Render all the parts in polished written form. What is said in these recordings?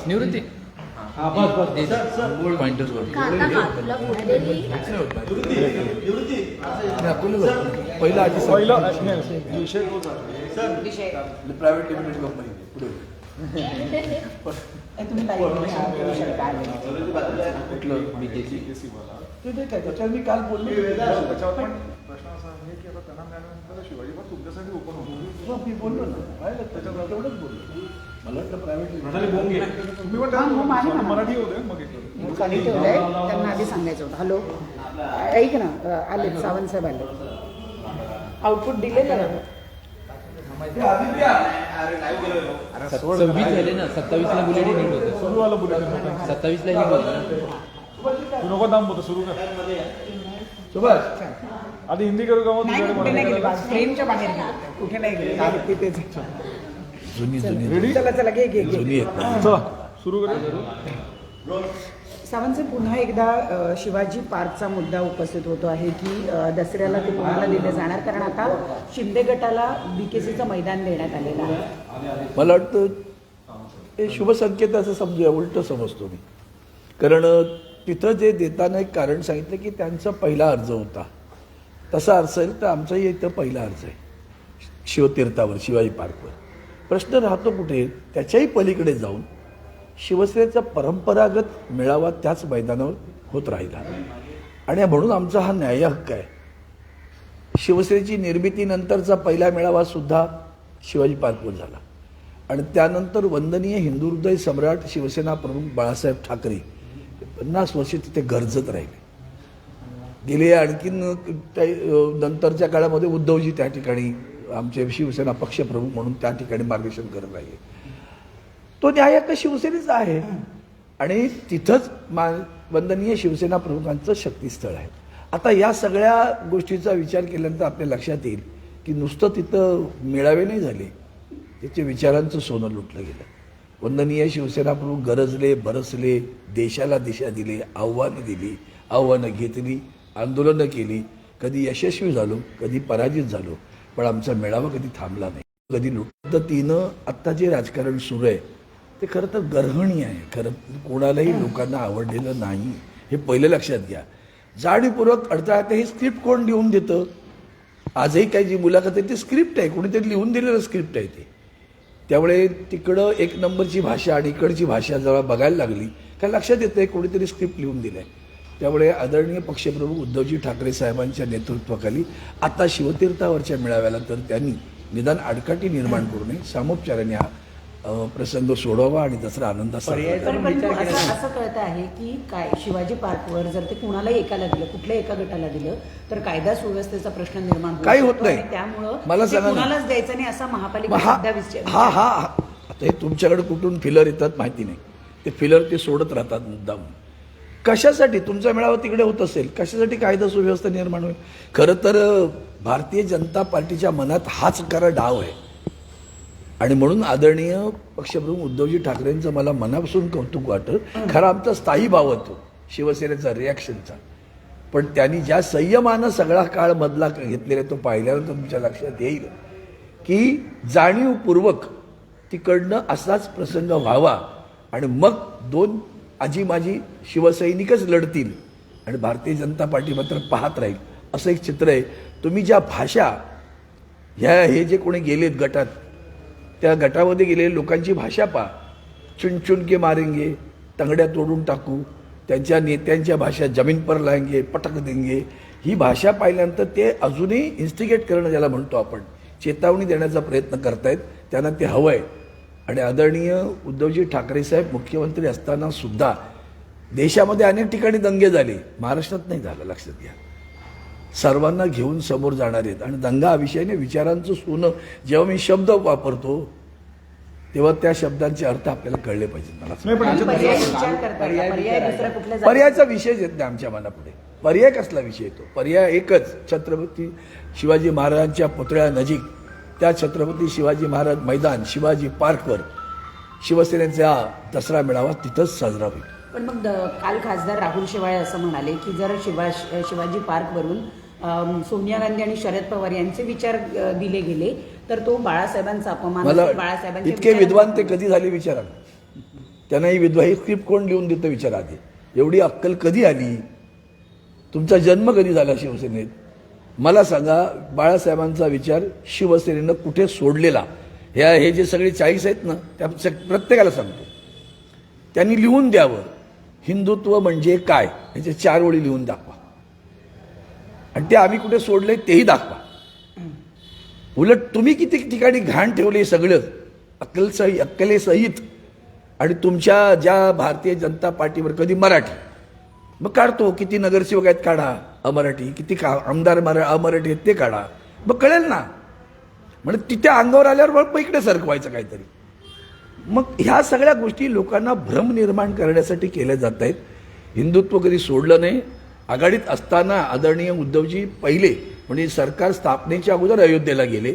निवृत्ती pointers पहिला आधी private limited company पुढे कुठलं BKC त्याच्यावर मी काल बोललो. प्रश्न असा आहे की आता त्यांना मिळाल्यानंतर शिवाजी पण तुमच्यासाठी ओपन होतो. मी बोललो ना त्याच्यावर तेवढंच बोललो. मला वाटतं प्रायव्हेट मराठी होते मग खाली ठेवलंय त्यांना आधी सांगायचं होतं. हॅलो ऐक ना आले सावंत साहेब आले आउटपुट दिले ना 26 झाले ना 27 ला बुलेट नीट होतं. सुरू आलं बुलेट 27 ला नीट होतं. तू नको दाम होतं सुरू कर सुभाष आधी हिंदी करू का मग फ्रेमच्या बाहेर गेले कुठे नाही गेले तिथेच. जुनी चला चला घे घे जुनी आहेत. चला सुरू करू. सावंत साहेब पुन्हा एकदा शिवाजी पार्कचा मुद्दा उपस्थित होतो आहे की दसऱ्याला ते कोणाला दिले जाणार कारण आता शिंदे गटाला BKCचं मैदान देण्यात आलेलं आहे. मला वाटतं हे शुभसंकेत असं समजूया, उलटं समजतो मी. कारण तिथं जे देताना एक कारण सांगितलं की त्यांचा पहिला अर्ज होता. तसा असेल तर आमचाही इथं पहिला अर्ज आहे शिवतीर्थावर शिवाजी पार्कवर. प्रश्न राहतो कुठे त्याच्याही पलीकडे जाऊन शिवसेनेचा परंपरागत मेळावा त्याच मैदानावर होत राहिला आणि म्हणून आमचा हा न्याय हक्क आहे. शिवसेनेची निर्मितीनंतरचा पहिला मेळावा सुद्धा शिवाजी पार्कवर झाला आणि त्यानंतर वंदनीय हिंदू हृदय सम्राट शिवसेना प्रमुख बाळासाहेब ठाकरे 50 वर्षे तिथे गरजत राहिले. गेले आणखीन नंतरच्या काळामध्ये उद्धवजी त्या ठिकाणी आमचे शिवसेना पक्षप्रमुख म्हणून त्या ठिकाणी मार्गदर्शन करत राहिले. तो न्याय हक्क शिवसेनेचा आहे आणि तिथंच वंदनीय शिवसेना प्रमुखांचं शक्तीस्थळ आहे. आता या सगळ्या गोष्टीचा विचार केल्यानंतर आपल्या लक्षात येईल की नुसतं तिथं मेळावे नाही झाले, त्याचे विचारांचं सोनं लुटलं गेलं. वंदनीय शिवसेना प्रमुख गरजले, बरसले, देशाला दिशा दिली, आव्हानं दिली, आव्हानं घेतली, आंदोलनं केली. कधी यशस्वी झालो, कधी पराजित झालो, पण आमचा मेळावा कधी थांबला नाही, कधी लुट. तिनं आत्ता जे राजकारण सुरू आहे ते खरं तर गर्हणीय आहे. खरं कोणालाही लोकांना आवडलेलं नाही हे पहिलं लक्षात घ्या. जाणीवपूर्वक अडथळा. हे स्क्रिप्ट कोण लिहून देतं? आजही काही जी मुलाखत आहे ती स्क्रिप्ट आहे, कोणीतरी लिहून दिलेलं स्क्रिप्ट आहे ते. त्यामुळे तिकडं एक नंबरची भाषा आणि इकडची भाषा जेव्हा बघायला लागली काय लक्षात येतं कोणीतरी स्क्रिप्ट लिहून दिलं आहे. त्यामुळे आदरणीय पक्षप्रमुख उद्धवजी ठाकरे साहेबांच्या नेतृत्वाखाली आता शिवतीर्थावरच्या मेळाव्याला तर त्यांनी निदान आडकाठी निर्माण करू नये, सामोपचाराने हा प्रसंग सोडवा आणि दसरा आनंदात असं कळत आहे की काय शिवाजी पार्कवर जर ते कुणाला एकाला दिलं, कुठल्या एका गटाला दिलं तर कायदा सुव्यवस्थेचा प्रश्न निर्माण होतो. काही होत नाही. त्यामुळं मला सांगा कुणालाच द्यायचं नाही असा महापालिका विचार. हा आता हे तुमच्याकडे कुठून फिलर येतात माहिती नाही. ते फिलर ते सोडत राहतात मुद्दाम. कशासाठी तुमचा मेळावा तिकडे होत असेल, कशासाठी कायदा सुव्यवस्था निर्माण होईल? खरं तर भारतीय जनता पार्टीच्या मनात हाच खरा डाव आहे आणि म्हणून आदरणीय पक्षप्रमुख उद्धवजी ठाकरेंचं मला मनापासून कौतुक वाटतं. खरा आमचा स्थायी भाव होतो शिवसेनेचा रिॲक्शनचा, पण त्यांनी ज्या संयमानं सगळा काळ मधला घेतलेला तो पाहिल्यानंतर तुमच्या लक्षात येईल की जाणीवपूर्वक तिकडनं असाच प्रसंग व्हावा आणि मग दोन आजी माझी शिवसैनिकच लढतील आणि भारतीय जनता पार्टी मात्र पाहत राहील असं एक चित्र आहे. तुम्ही ज्या भाषा हे जे कोणी गेलेत गटात त्या गटामध्ये गेलेल्या लोकांची भाषा पहा. चुन के मारेंगे, तंगड्या तोडून टाकू, त्यांच्या नेत्यांच्या भाषा जमीन पर लाएंगे, पटक देंगे, ही भाषा पाहिल्यानंतर ते अजूनही इन्स्टिगेट करणं ज्याला म्हणतो आपण, चेतावणी देण्याचा प्रयत्न करतायत. त्यांना ते हवं आहे. आणि आदरणीय उद्धवजी ठाकरे साहेब मुख्यमंत्री असताना सुद्धा देशामध्ये अनेक ठिकाणी दंगे झाले, महाराष्ट्रात नाही झालं, लक्षात घ्या. सर्वांना घेऊन समोर जाणार आहेत आणि दंगा हा विषयाने विचारांचं सोनं. जेव्हा मी शब्द वापरतो तेव्हा त्या शब्दांचे अर्थ आपल्याला कळले पाहिजेत. मला पर्यायाचा विषयच येत नाही आमच्या मनापुढे. पर्याय कसला विषय येतो? पर्याय एकच, छत्रपती शिवाजी महाराजांच्या पुतळ्यानजीक त्या छत्रपती शिवाजी महाराज मैदान शिवाजी पार्कवर शिवसेनेचा दसरा मेळावा तिथंच साजरा होईल. पण मग काल खासदार राहुल शेवाळे असं म्हणाले की जर शिवाजी पार्कवरून सोनिया गांधी आणि शरद पवार यांचे विचार दिले गेले तर तो बाळासाहेबांचा अपमान मला असेल, बाळासाहेबांच्या इतके विचारांचा विद्वान ते अपमान कधी झाले विचारा ना. त्यांना ही विद्वा ही स्क्रिप्ट कोण लिहून देतं विचारा आधी. एवढी अक्कल कधी आली? तुमचा जन्म कधी झाला शिवसेनेत? मला सांगा, बाळासाहेबांचा विचार शिवसेनेनं कुठे सोडलेला? हे जे सगळे 40 आहेत ना, त्या प्रत्येकाला सांगतो, त्यांनी लिहून द्यावं हिंदुत्व म्हणजे काय, ह्याचे 4 ओळी लिहून दाखवा. आणि ते आम्ही कुठे सोडले तेही दाखवा. उलट तुम्ही किती ठिकाणी घाण ठेवले सगळं अक्कलेसहित. आणि तुमच्या ज्या भारतीय जनता पार्टीवर कधी मराठी, मग काढतो किती नगरसेवक आहेत काढा अमराठी, किती आमदार अमराठी आहेत ते काढा, मग कळेल ना. म्हणजे तिथे अंगावर आल्यावर मग इकडे सरकवायचं काहीतरी. मग ह्या सगळ्या गोष्टी लोकांना भ्रम निर्माण करण्यासाठी केल्या जात आहेत. हिंदुत्व कधी सोडलं नाही. आघाडीत असताना आदरणीय उद्धवजी पहिले म्हणजे सरकार स्थापनेच्या अगोदर अयोध्येला गेले.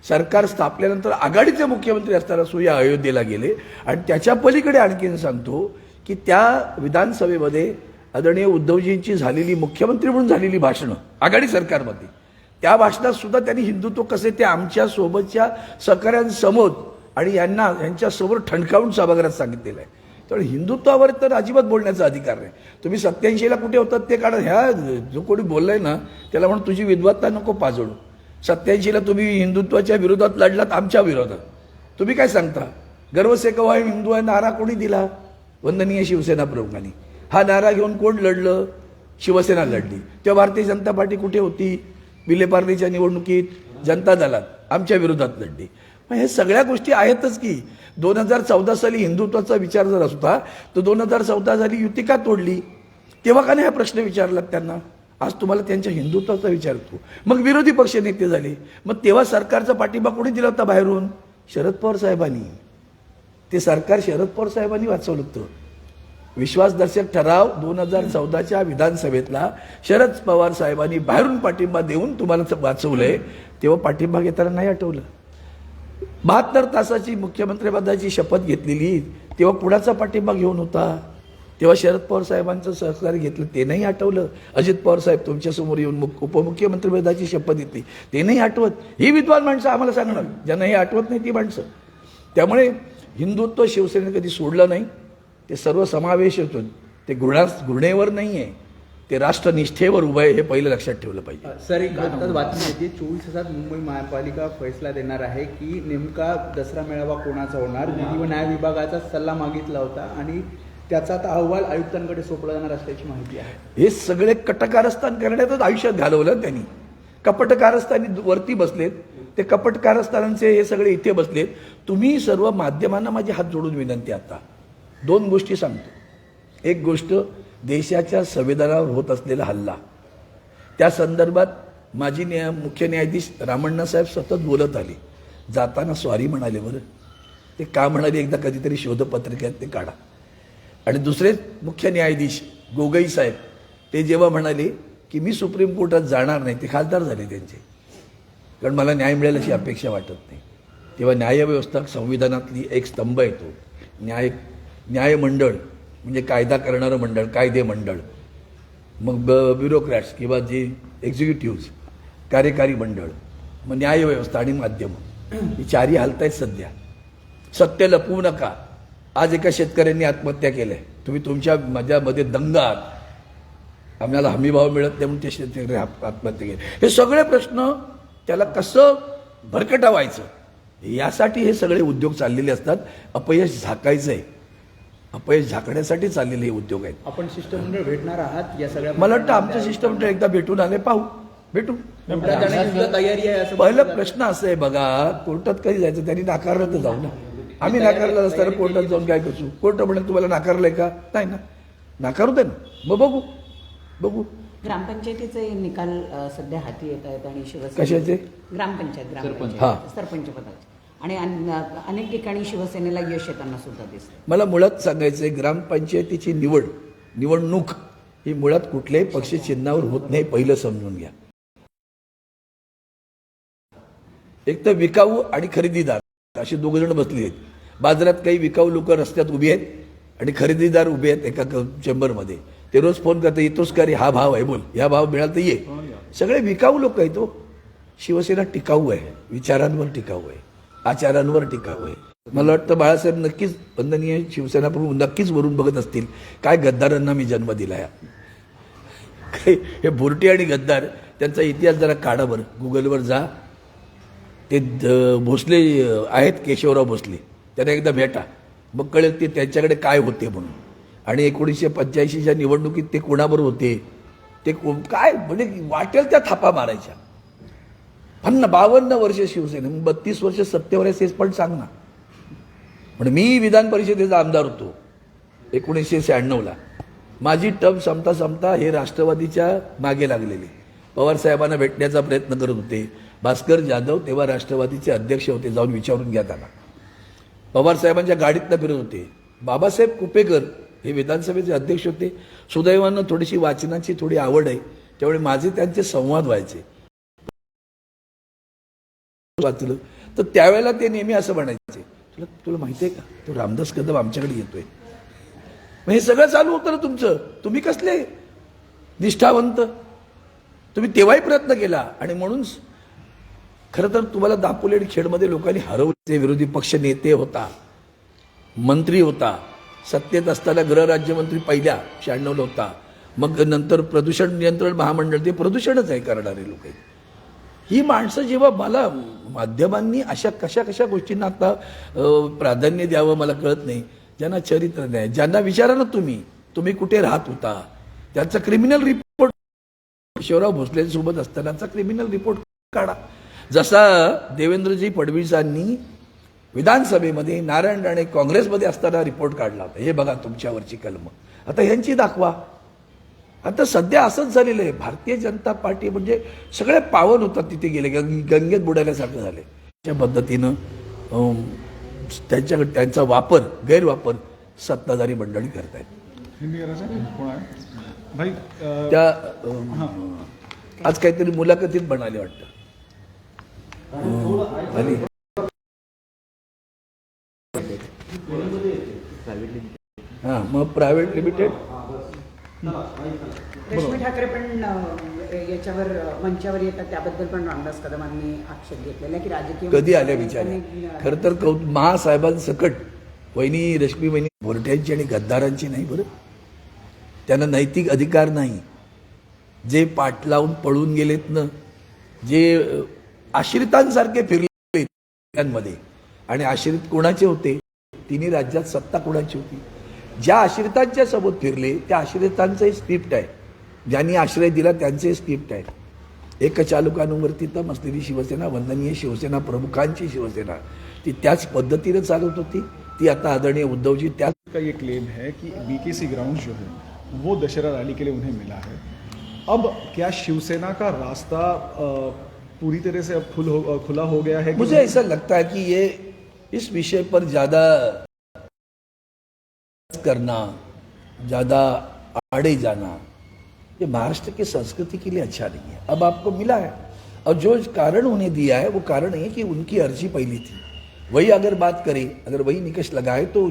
सरकार स्थापल्यानंतर आघाडीचे मुख्यमंत्री असताना सुद्धा अयोध्येला गेले. आणि त्याच्या पलीकडे आणखीन सांगतो की त्या विधानसभेमध्ये आदरणीय उद्धवजींची झालेली मुख्यमंत्री म्हणून झालेली भाषणं आघाडी सरकारमध्ये, त्या भाषणात सुद्धा त्यांनी हिंदुत्व कसे ते आमच्या सोबतच्या सहकाऱ्यांसमोर आणि यांच्यासमोर ठणकावून सभागृहात सांगितलेलं आहे. त्यामुळे हिंदुत्वावर तर अजिबात बोलण्याचा अधिकार नाही. तुम्ही 87ला कुठे होतात ते काढा. ह्या जो कोणी बोललाय ना त्याला म्हणून तुझी विद्वत्ता नको पाजळू. 87ला तुम्ही हिंदुत्वाच्या विरोधात लढलात, आमच्या विरोधात. तुम्ही काय सांगता? गर्व से कहो हम हिंदू आहे नारा कोणी दिला? वंदनीय शिवसेना प्रमुखांनी. हा नारा घेऊन कोण लढलं? शिवसेना लढली. तेव्हा भारतीय जनता पार्टी कुठे होती? विलेपार्लेच्या निवडणुकीत जनता दलात आमच्या विरोधात लढली. मग हे सगळ्या गोष्टी आहेतच की. 2014 साली हिंदुत्वाचा विचार जर असता तर 2014 साली युती का तोडली? तेव्हा का नाही हा प्रश्न विचारला त्यांना? आज तुम्हाला त्यांच्या हिंदुत्वाचा विचारतो. मग विरोधी पक्ष नेते झाले. मग तेव्हा सरकारचा पाठिंबा कोणी दिला होता बाहेरून? शरद पवार साहेबांनी. ते सरकार शरद पवार साहेबांनी वाचवलं होतं. विश्वासदर्शक ठराव 2014च्या विधानसभेतला शरद पवार साहेबांनी बाहेरून पाठिंबा देऊन तुम्हाला वाचवलंय. तेव्हा पाठिंबा घेताना नाही आठवलं. 72 तासाची मुख्यमंत्रीपदाची शपथ घेतलेली तेव्हा कुणाचा पाठिंबा घेऊन होता? तेव्हा शरद पवार साहेबांचं सहकार्य घेतलं ते नाही आठवलं. अजित पवार साहेब तुमच्यासमोर येऊन उपमुख्यमंत्रीपदाची शपथ घेतली ते नाही आठवत. ही विद्वान माणसं आम्हाला सांगणार, ज्यांना हे आठवत नाही ती माणसं. त्यामुळे हिंदुत्व शिवसेनेने कधी सोडलं नाही. ते सर्वसमावेश होतं. ते घृणेवर नाही आहे, ते राष्ट्रनिष्ठेवर उभं आहे. हे पहिलं लक्षात ठेवलं पाहिजे. सर, एक आत्ताच बातमी येते 24 तासात मुंबई महापालिका फैसला देणार आहे की नेमका दसरा मेळावा कोणाचा होणार. विधी व न्याय विभागाचा सल्ला मागितला होता आणि त्याचा आता अहवाल आयुक्तांकडे सोपला जाणार असल्याची माहिती आहे. हे सगळे कटकारस्थान करण्यातच आयुष्यात घालवलं त्यांनी. कपटकारस्थानी वरती बसलेत. ते कपटकारस्थानांचे हे सगळे इथे बसलेत. तुम्ही सर्व माध्यमांना माझी हात जोडून विनंती आता 2 गोष्टी सांगतो. एक गोष्ट देशाच्या संविधानावर होत असलेला हल्ला, त्या संदर्भात माजी मुख्य न्यायाधीश रामण्णा साहेब सतत बोलत आले. जाताना सॉरी म्हणाले. बरं ते का म्हणाले एकदा कधीतरी शोधपत्रिकेत ते काढा. आणि दुसरे मुख्य न्यायाधीश गोगोई साहेब ते जेव्हा म्हणाले की मी सुप्रीम कोर्टात जाणार नाही, ते खासदार झाले त्यांचे, कारण मला न्याय मिळेल अशी अपेक्षा वाटत नाही. तेव्हा न्यायव्यवस्था संविधानातली एक स्तंभ येतो. न्यायमंडळ म्हणजे कायदा करणारं मंडळ, कायदे मंडळ, मग ब्युरोक्रॅट्स किंवा जे एक्झिक्युटिव्ह कार्यकारी मंडळ, मग न्यायव्यवस्था आणि माध्यमं, ही 4ही हालत आहेत सध्या. सत्य लपवू नका. आज एका शेतकऱ्यांनी आत्महत्या केल्या. तुम्ही तुमच्या माझ्यामध्ये दंग आहात, आम्हाला हमीभाव मिळत नाही म्हणून ते शेतकरी आत्महत्या केली. हे सगळे प्रश्न त्याला कसं भरकटावायचं यासाठी हे सगळे उद्योग चाललेले असतात. अपयश झाकायचं आहे, अपयश झाकण्यासाठी चाललेले हे उद्योग आहेत. आपण शिष्टमंडळ भेटणार आहात या सगळ्या? मला वाटतं आमचं शिष्टमंडळ एकदा भेटून आले, भेटू. तयारी आहे असं पहिला प्रश्न असं आहे बघा, कोर्टात कधी जायचं? त्यांनी नाकारलं तर जाऊ ना. आम्ही नाकारलं असताना कोर्टात जाऊन काय करू? कोर्ट म्हणेल तुम्हाला नाकारलंय का? नाही ना, नाकारू दे ना, मग बघू. ग्रामपंचायतीचे निकाल सध्या हाती येत आहेत आणि कशाचे? ग्रामपंचायत सरपंच पदाचे, आणि अनेक ठिकाणी शिवसेनेला यश येताना सुद्धा दिसतं. मला मुळात सांगायचंय, ग्रामपंचायतीची निवडणूक ही मुळात कुठल्याही पक्ष चिन्हावर होत नाही, पहिलं समजून घ्या. एक तर विकाऊ आणि खरेदीदार असे 2 जण बसले आहेत. बाजारात काही विकाऊ लोक रस्त्यात उभी आहेत आणि खरेदीदार उभे आहेत एका चेंबरमध्ये. ते रोज फोन करतात, येतोच का रे? हा भाव आहे, बोल, ह्या भाव मिळाला तर ये. सगळे विकाऊ लोक आहेत. तो शिवसेना टिकाऊ आहे, विचारांवर टिकाऊ आहे, आचारांवर टिकाऊ आहे. मला वाटतं बाळासाहेब नक्कीच वंदनीय शिवसेना प्रमुख नक्कीच वरून बघत असतील काय गद्दारांना मी जन्म दिलाय. काय हे भुरटी आणि गद्दार त्यांचा इतिहास जरा काढा बरं, गुगलवर जा. ते भोसले आहेत, केशवराव भोसले, त्यांना एकदा भेटा, मग कळेल ते त्यांच्याकडे काय होते म्हणून. आणि 1985च्या निवडणुकीत ते कोणाबरोबर होते, ते काय म्हणजे वाटेल त्या थापा मारायच्या. 52 वर्ष शिवसेना, 32 वर्ष सत्तेवर आहे तेच पण सांग ना. म्हणजे मी विधान परिषदेचा आमदार होतो 1996ला. माझी टर्म संपता संपता हे राष्ट्रवादीच्या मागे लागलेले पवार साहेबांना भेटण्याचा प्रयत्न करत होते. भास्कर जाधव तेव्हा राष्ट्रवादीचे अध्यक्ष होते, जाऊन विचारून घ्या त्यांना. पवार साहेबांच्या गाडीतनं फिरत होते. बाबासाहेब कुपेकर हे विधानसभेचे अध्यक्ष होते. सुदैवानं थोडीशी वाचनाची थोडी आवड आहे, त्यामुळे माझे त्यांचे संवाद व्हायचे. वाचलं तर त्यावेळेला ते नेहमी असं म्हणायचे, तुला माहिती आहे का, तो रामदास कदम आमच्याकडे येतोय. मग हे सगळं चालू होतं ना तुमचं. तुम्ही कसले निष्ठावंत, तुम्ही तेव्हाही प्रयत्न केला. आणि म्हणून खरं तर तुम्हाला दापोली आणि खेडमध्ये लोकांनी हरवले. विरोधी पक्ष नेते होता, मंत्री होता, सत्तेत असताना गृहराज्यमंत्री पहिल्या 96ला होता, मग नंतर प्रदूषण नियंत्रण महामंडळ, ते प्रदूषणच आहे करणारे लोक आहेत. ही माणसं जेव्हा मला माध्यमांनी अशा कशा कशा गोष्टींना आता प्राधान्य द्यावं मला कळत नाही. ज्यांना चरित्र नाही, ज्यांना विचारा ना तुम्ही कुठे राहत होता, त्यांचा क्रिमिनल रिपोर्ट, शिवराव भोसलेंसोबत असतानाचा क्रिमिनल रिपोर्ट काढा. जसा देवेंद्रजी फडणवीसांनी विधानसभेमध्ये नारायण राणे काँग्रेसमध्ये असताना रिपोर्ट काढला होता, हे बघा तुमच्यावरची कलम, आता ह्यांची दाखवा. आता सध्या असंच झालेलं आहे. भारतीय जनता पार्टी म्हणजे सगळे पावन होतात तिथे गेले, गंगेत बुडाल्यासारखं झाले. त्या पद्धतीनं त्यांच्याकडे त्यांचा वापर, गैरवापर सत्ताधारी मंडळी करतायत. हिंदी करायचं कोण आहे भाई? त्या आज काहीतरी मुलाखतीत म्हणाले वाटतं. आणि हां, मग प्रायव्हेट लिमिटेड. रश्मी ठाकरे पण याच्यावर मंचावर येतात, त्याबद्दल पण रामदास कदमांनी आक्षेप घेतलेला की राजकीय कधी आल्या विचारे. खरं तर महासाहेबांसकट वहिनी रश्मी वहिनी भोरट्यांची आणि गद्दारांची नाही बरं. त्यांना नैतिक अधिकार नाही. जे पाठ लावून पळून गेलेत ना, जे आश्रितांसारखे फिरले त्यांमध्ये, आणि आश्रित कोणाचे होते, तिन्ही राज्यात सत्ता कोणाची होती, ज्या आश्रितांच्या सोबत फिरले त्या आश्रितांचं स्क्रिप्ट आहे, ज्यांनी आश्रय दिला त्यांचे स्क्रिप्ट आहे. एक चालुकांवरती तर असलेली शिवसेना, वंदनीय शिवसेना प्रमुखांची शिवसेना, ती त्याच पद्धतीने चालत होती. ती आता आदरणीय उद्धवजी त्याच का ये क्लेम है कि बीकेसी ग्राउंड जो है वो दशहरा रैली के लिए उन्हें मिला है. अब क्या शिवसेना का रास्ता पूरी तरह से अब खुला हो गया है? मुझे ऐसा लगता है कि ये इस विषय पर ज़्यादा करना, ज़्यादा आड़े जाना, ये महाराष्ट्र की संस्कृति के लिए अच्छा नहीं है. अब आपको मिला है, और जो कारण उन्हें दिया है वो कारण है कि उनकी अर्जी पहली थी. वही अगर बात करें, अगर वही निकष लगाए तो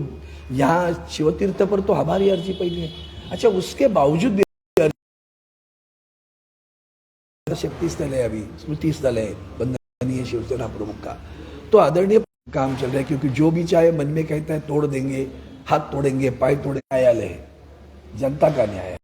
यहाँ शिवतीर्थ पर तो हमारी अर्जी पहली है. अच्छा, उसके बावजूद भी शक्ति स्थल है, अभी स्मृति स्थल है वंदनीय शिवसेना प्रमुख का, तो आदरणीय काम चल रहा है. क्योंकि जो भी चाहे मन में कहता है तोड़ देंगे, हाथ तोड़ेंगे, पाय तोड़ेंगे, न्यायालय है, जनता का न्याय है.